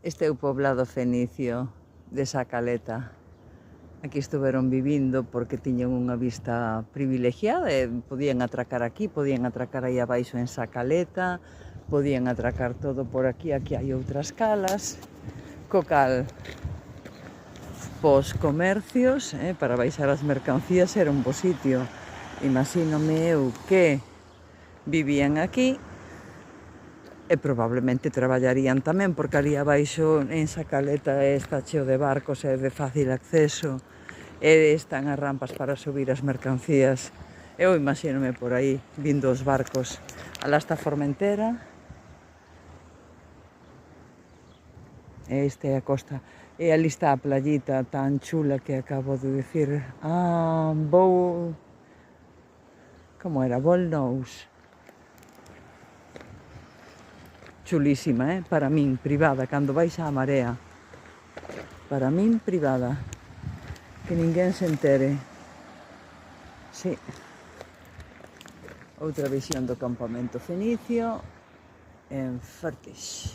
Este é o poblado fenicio de Sacaleta. Aquí estuveron vivindo porque tiñan unha vista privilegiada e podían atracar aquí, podían atracar aí abaixo en Sacaleta, podían atracar todo por aquí, aquí hai outras calas, co cal pos comercios, para baixar as mercancías era un bo sitio. Imagínome eu que vivían aquí e probablemente traballarían tamén, porque ali abaixo en Sacaleta está cheo de barcos e de fácil acceso, e están as rampas para subir as mercancías. Eu imagínome por aí vindo os barcos. Alá está Formentera, e esta é a costa, e ali está a playita tan chula que acabo de decir. Como era? Bolnous. Chulísima, para min, privada, cando baixa a marea. Para min, privada. Que ninguén se entere. Sí. Outra visión do campamento fenicio en Fertis.